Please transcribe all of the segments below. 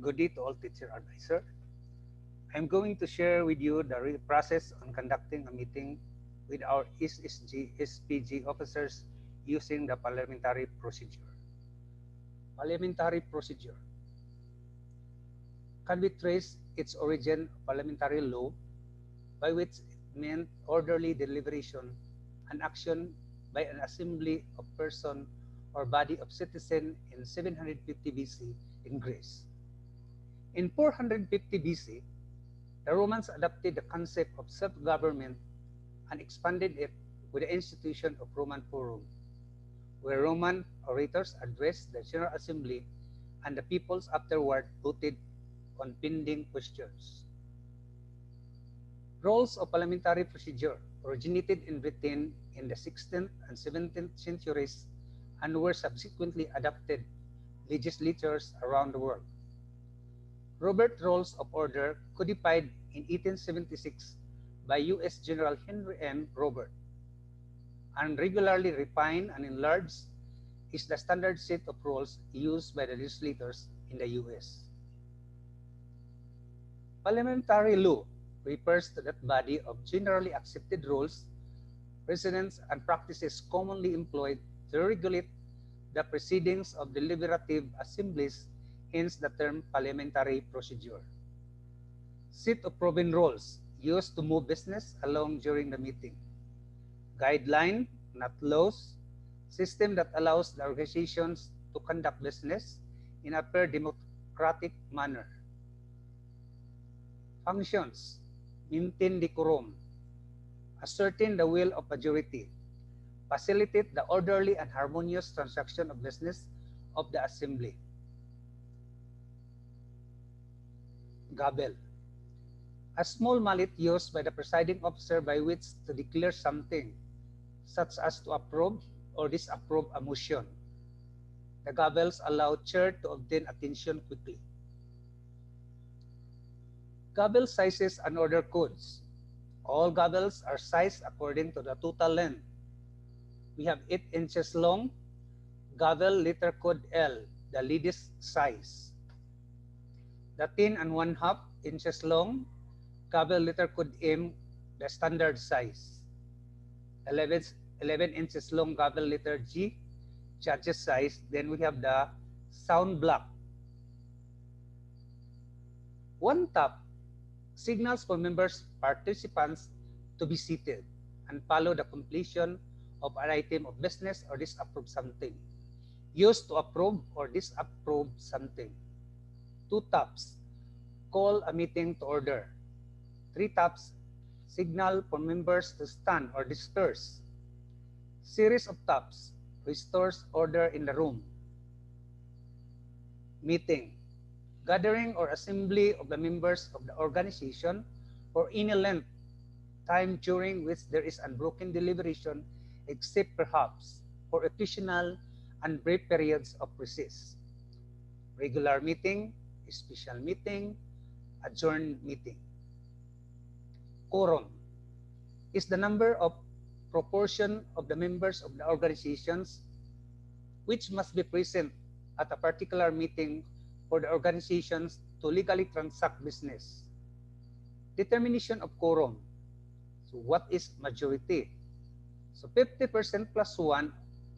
Good day to all teacher advisor. I'm going to share with you the process on conducting a meeting with our SPG officers using the parliamentary procedure. Parliamentary procedure can be traced its origin of parliamentary law, by which it meant orderly deliberation and action by an assembly of person or body of citizens in 750 BC in Greece. In 450 BC, the Romans adopted the concept of self-government and expanded it with the institution of Roman Forum, where Roman orators addressed the General Assembly and the peoples afterward voted on pending questions. Rules of parliamentary procedure originated in Britain in the 16th and 17th centuries and were subsequently adopted legislatures around the world. Robert Rules of Order, codified in 1876 by U.S. General Henry M. Robert, and regularly refined and enlarged, is the standard set of rules used by the legislators in the U.S. Parliamentary law refers to that body of generally accepted rules, precedents, and practices commonly employed to regulate the proceedings of deliberative assemblies, hence the term parliamentary procedure. Set of proven rules used to move business along during the meeting. Guideline, not laws. System that allows the organizations to conduct business in a fair democratic manner. Functions, maintain decorum, ascertain the will of majority, facilitate the orderly and harmonious transaction of business of the assembly. Gavel, a small mallet used by the presiding officer by which to declare something, such as to approve or disapprove a motion. The gavels allow chair to obtain attention quickly. Gavel sizes and order codes. All gavels are sized according to the total length. We have 8 inches long, gavel letter code L, the least size. The 10 and 1/2 inches long, gavel letter code M, the standard size. 11 inches long gavel letter G, judge's size. Then we have the sound block. One tap signals for members participants to be seated and follow the completion of an item of business or disapprove something. Used to approve or disapprove something. 2 taps, call a meeting to order. 3 taps, signal for members to stand or disperse. Series of taps, restores order in the room. Meeting, gathering or assembly of the members of the organization for any length time during which there is unbroken deliberation, except perhaps for occasional and brief periods of recess. Regular meeting, special meeting, adjourned meeting. Quorum is the number of proportion of the members of the organizations which must be present at a particular meeting for the organizations to legally transact business. Determination of quorum. So what is majority? So 50% plus 1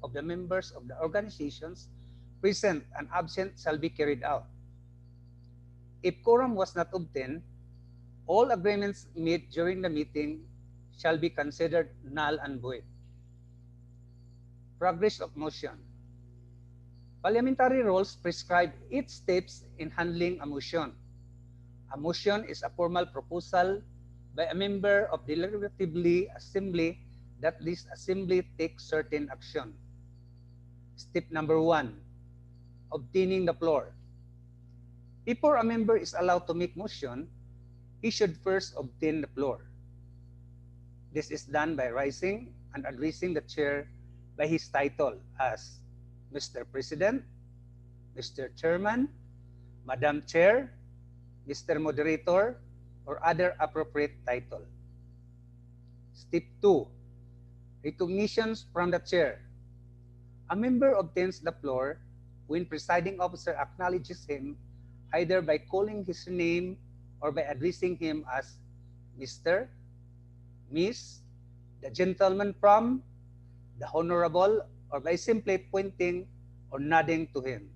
of the members of the organizations present and absent shall be carried out. If quorum was not obtained, all agreements made during the meeting shall be considered null and void. Progress of motion. Parliamentary rules prescribe 8 steps in handling a motion. A motion is a formal proposal by a member of the deliberative assembly that this assembly takes certain action. Step number 1, obtaining the floor. Before a member is allowed to make motion, he should first obtain the floor. This is done by rising and addressing the chair by his title as Mr. President, Mr. Chairman, Madam Chair, Mr. Moderator, or other appropriate title. Step 2, recognitions from the chair. A member obtains the floor when presiding officer acknowledges him either by calling his name or by addressing him as Mr., Miss, the gentleman from, the honorable, or by simply pointing or nodding to him.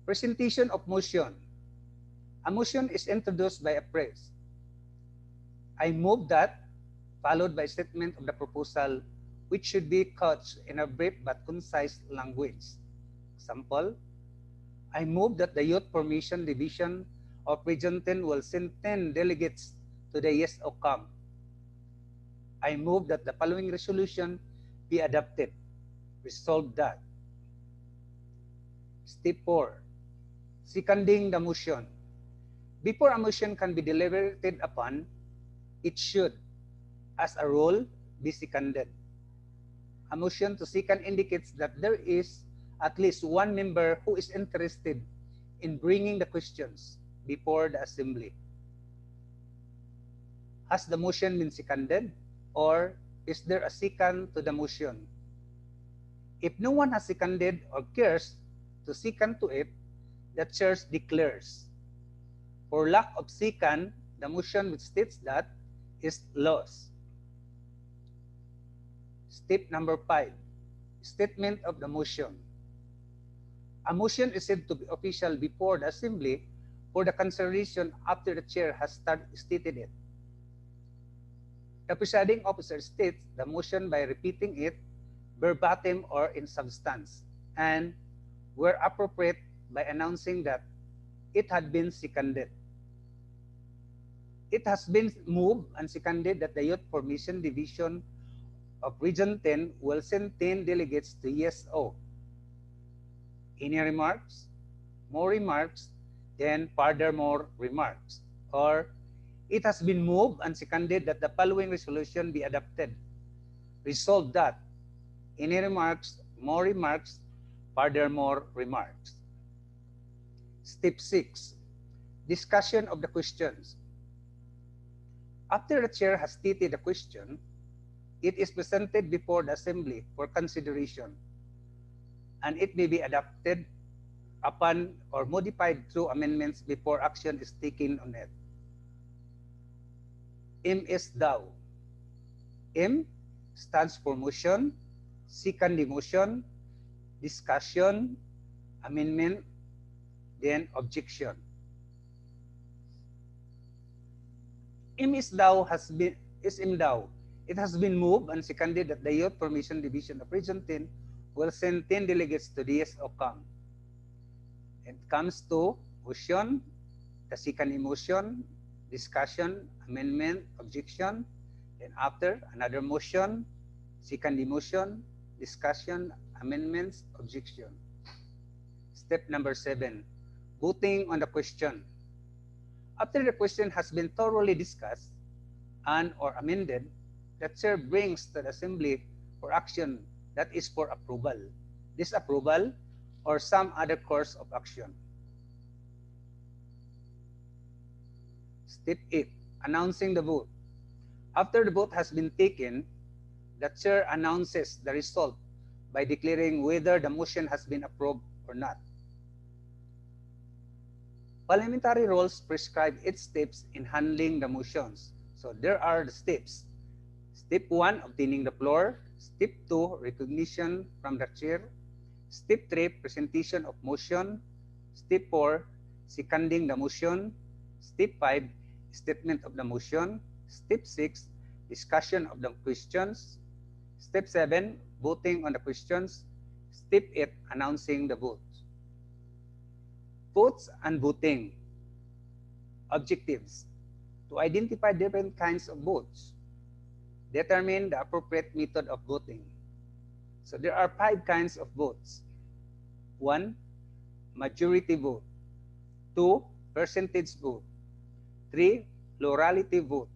Presentation of motion. A motion is introduced by a phrase. I move that, followed by a statement of the proposal, which should be couched in a brief but concise language. Example, I move that the Youth Formation Division of Region 10 will send 10 delegates to the YesOCam. I move that the following resolution be adopted. Resolved that. Step 4. Seconding the motion. Before a motion can be deliberated upon, it should, as a rule, be seconded. A motion to second indicates that there is at least one member who is interested in bringing the questions before the assembly. Has the motion been seconded, or is there a second to the motion? If no one has seconded or cares to second to it, the chair declares. For lack of second, the motion which states that is lost. Step number 5, statement of the motion. A motion is said to be official before the assembly for the consideration after the chair has stated it. The presiding officer states the motion by repeating it verbatim or in substance, and where appropriate by announcing that it had been seconded. It has been moved and seconded that the Youth Formation Division of Region 10 will send 10 delegates to YesO. Any remarks? More remarks? Then furthermore remarks. Or it has been moved and seconded that the following resolution be adopted. Resolved that. Any remarks? More remarks? Furthermore remarks. Step 6. Discussion of the questions. After the chair has stated the question, it is presented before the assembly for consideration, and it may be adopted upon or modified through amendments before action is taken on it. M is thou. M stands for motion, second motion, discussion, amendment, then objection. M is thou is M thou. It has been moved and seconded that the Youth Formation Division of Region 10 will send 10 delegates to the YesOCam. It comes to motion, the second motion, discussion, amendment, objection. Then after, another motion, second motion, discussion, amendments, objection. Step number 7, voting on the question. After the question has been thoroughly discussed and or amended, the chair brings to the assembly for action that is for approval, disapproval, or some other course of action. Step 8, announcing the vote. After the vote has been taken, the chair announces the result by declaring whether the motion has been approved or not. Parliamentary rules prescribe 8 steps in handling the motions. So there are the steps. Step 1, obtaining the floor. Step 2, recognition from the chair. Step 3, presentation of motion. Step 4, seconding the motion. Step 5, statement of the motion. Step 6, discussion of the questions. Step 7, voting on the questions. Step 8, announcing the vote. Votes and voting. Objectives. To identify different kinds of votes. Determine the appropriate method of voting. So there are 5 kinds of votes. 1, majority vote. 2, percentage vote. 3, plurality vote.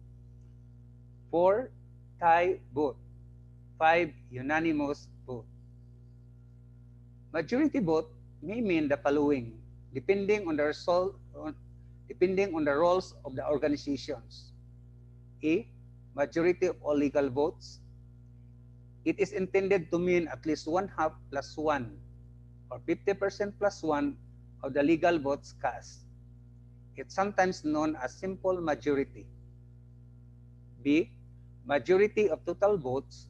4, tie vote. 5, unanimous vote. Majority vote may mean the following, depending on the roles of the organizations. A, majority of all legal votes. It is intended to mean at least 1/2 plus 1, or 50% plus 1, of the legal votes cast. It's sometimes known as simple majority. B. Majority of total votes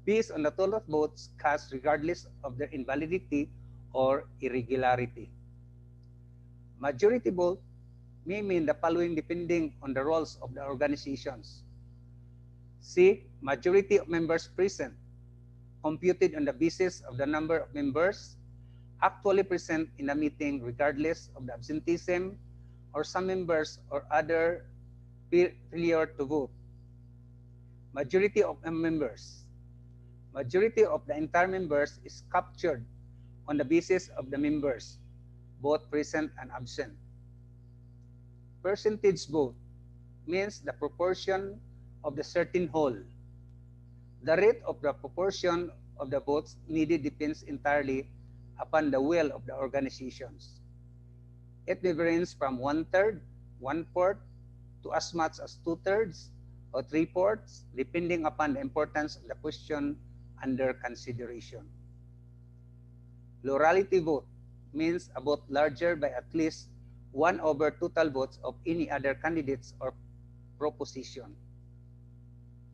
based on the total votes cast regardless of their invalidity or irregularity. Majority vote may mean the following depending on the roles of the organizations. C. Majority of members present, computed on the basis of the number of members actually present in a meeting regardless of the absenteeism or some members or other failure to vote. Majority of members. Majority of the entire members is captured on the basis of the members, both present and absent. Percentage vote means the proportion of the certain whole. The rate of the proportion of the votes needed depends entirely upon the will of the organizations. It may range from 1/3, 1/4, to as much as 2/3 or 3/4, depending upon the importance of the question under consideration. Plurality vote means a vote larger by at least 1/over total votes of any other candidates or proposition.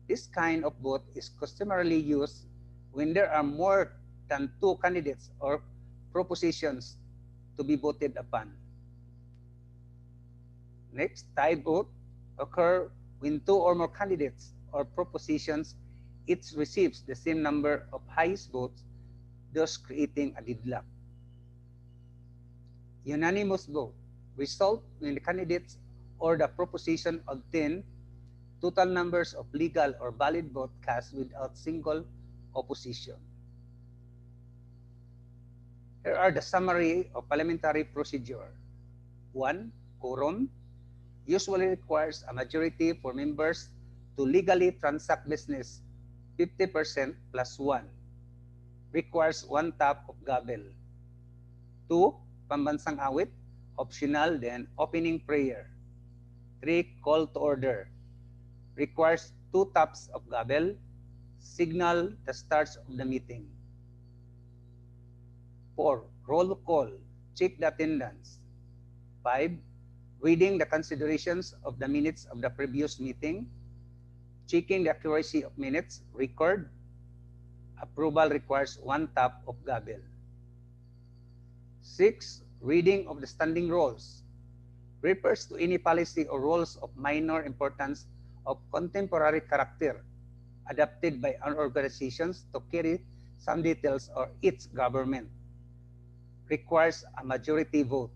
This kind of vote is customarily used when there are more than 2 candidates or propositions to be voted upon. Next, tie vote occur when 2 or more candidates or propositions each receives the same number of highest votes, thus creating a deadlock. Unanimous vote result when the candidates or the proposition obtain total numbers of legal or valid vote cast without single opposition. Here are the summary of parliamentary procedure. 1. Quorum usually requires a majority for members to legally transact business. 50% plus 1 requires 1 tap of gavel. 2. Pambansang awit, optional, then opening prayer. 3. Call to order requires 2 taps of gavel, signal the start of the meeting. 4. Roll call, check the attendance. 5. Reading the considerations of the minutes of the previous meeting, checking the accuracy of minutes, record. Approval requires 1 tap of gavel. 6. Reading of the standing rules refers to any policy or rules of minor importance of contemporary character adopted by our organizations to carry some details of its government. Requires a majority vote.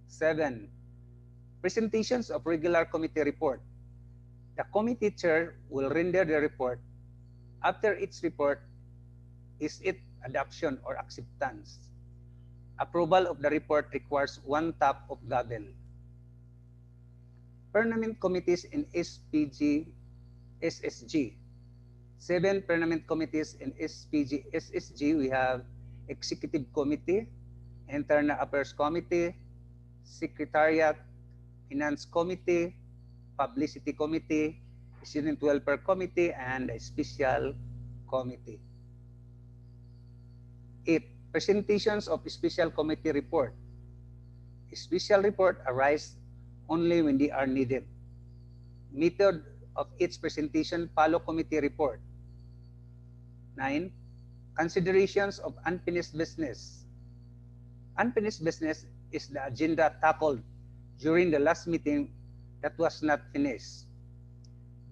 7. Presentations of regular committee report. The committee chair will render the report. After its report is its adoption or acceptance. Approval of the report requires 1 tap of gavel. Permanent committees in SSG. 7 permanent committees in SSG. We have Executive Committee, Internal Affairs Committee, Secretariat, Finance Committee, Publicity Committee, Student Welfare Committee, and a Special Committee. 8. Presentations of Special Committee report. Special report arise only when they are needed. Method of its presentation follow committee report. 9. Considerations of unfinished business. Unfinished business is the agenda tackled during the last meeting that was not finished.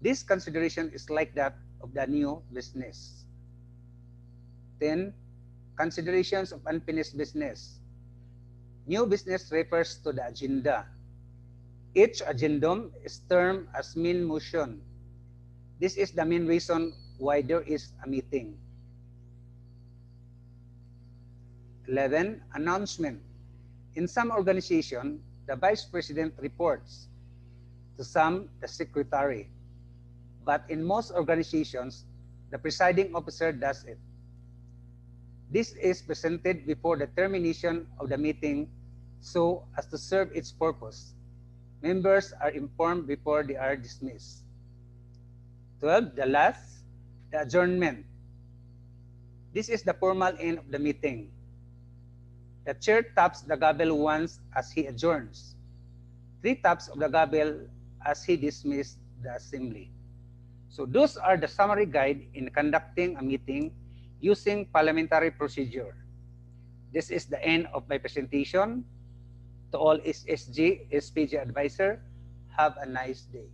This consideration is like that of the new business. 10. Considerations of unfinished business. New business refers to the agenda. Each addendum is termed as main motion. This is the main reason why there is a meeting. 11. Announcement. In some organization, the vice president reports. To some, the secretary. But in most organizations, the presiding officer does it. This is presented before the termination of the meeting so as to serve its purpose. Members are informed before they are dismissed. 12. The last, the adjournment. This is the formal end of the meeting. The chair taps the gavel once as he adjourns, 3 taps of the gavel as he dismisses the assembly. So those are the summary guide in conducting a meeting using parliamentary procedure. This is the end of my presentation. To all SSG, SPG advisor, have a nice day.